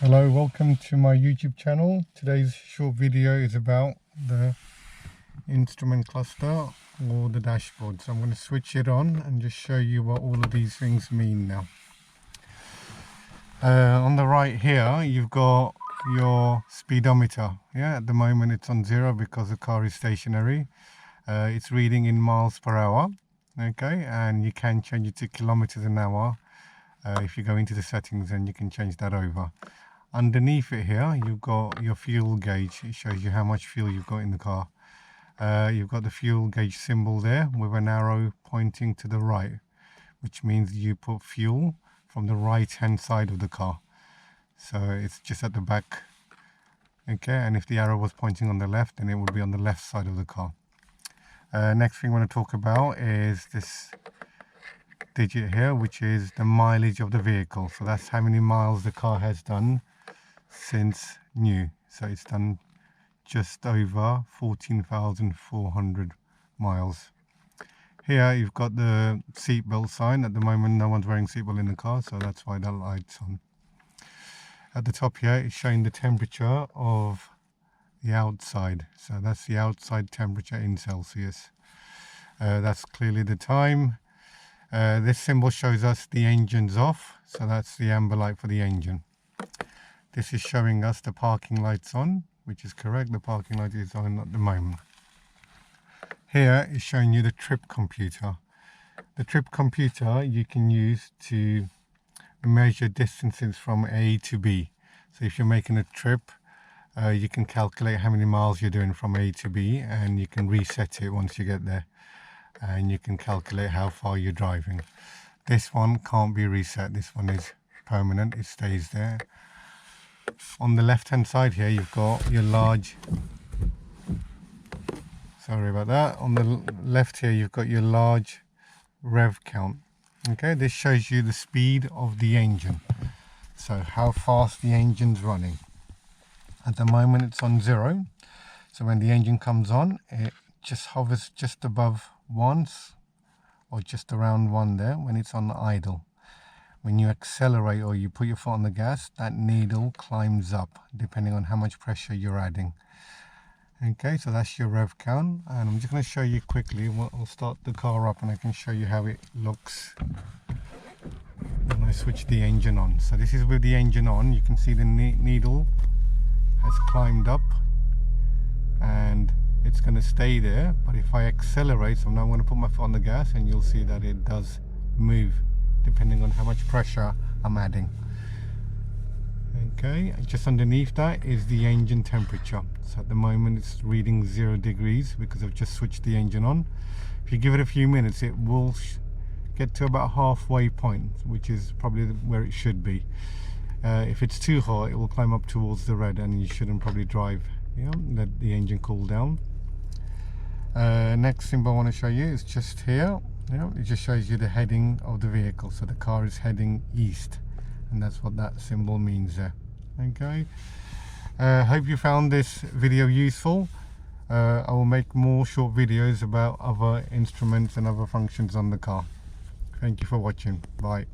Hello, welcome to my YouTube channel. Today's short video is about the instrument cluster or the dashboard. So I'm going to switch it on and just show you what all of these things mean now. On the right here you've got your speedometer. At the moment it's on 0 because the car is stationary. It's reading in miles per hour. Okay, and you can change it to kilometers an hour. If you go into the settings, and you can change that over. Underneath it here you've got your fuel gauge. It shows you how much fuel you've got in the car. You've got the fuel gauge symbol there with an arrow pointing to the right, which means you put fuel from the right hand side of the car, so it's just at the back. Okay, and if the arrow was pointing on the left, then it would be on the left side of the car. Next thing I want to talk about is this digit here, which is the mileage of the vehicle. So that's how many miles the car has done since new. So it's done just over 14,400 miles. Here you've got the seatbelt sign. At the moment no one's wearing seatbelt in the car, so that's why that light's on. At the top here it's showing the temperature of the outside, so that's the outside temperature in Celsius. That's clearly the time. This symbol shows us the engine's off, so that's the amber light for the engine. This is showing us the parking lights on, which is correct. The parking light is on at the moment. Here is showing you the trip computer. The trip computer you can use to measure distances from A to B. So if you're making a trip, you can calculate how many miles you're doing from A to B, and you can reset it once you get there, and you can calculate how far you're driving. This one can't be reset. This one is permanent. It stays there. On the left hand side here you've got your large, sorry about that, on the left here you've got your large rev count. Okay, this shows you the speed of the engine, so how fast the engine's running. At the moment it's on 0, so when the engine comes on it just hovers just above 1 or just around 1 there when it's on idle. When you accelerate or you put your foot on the gas, that needle climbs up depending on how much pressure you're adding. Okay, so that's your rev count, and I'm just going to show you quickly. I'll start the car up and I can show you how it looks when I switch the engine on. So this is with the engine on. You can see the needle has climbed up and it's going to stay there, but if I accelerate, so now I'm going to put my foot on the gas, and you'll see that it does move depending on how much pressure I'm adding. Okay, just underneath that is the engine temperature. So at the moment it's reading 0 degrees because I've just switched the engine on. If you give it a few minutes it will get to about halfway point, which is probably where it should be. If it's too hot it will climb up towards the red, and you shouldn't probably drive. Let the engine cool down. Next symbol I want to show you is just here. It just shows you the heading of the vehicle, so the car is heading east, and that's what that symbol means there. Okay, hope you found this video useful. I will make more short videos about other instruments and other functions on the car. Thank you for watching. Bye.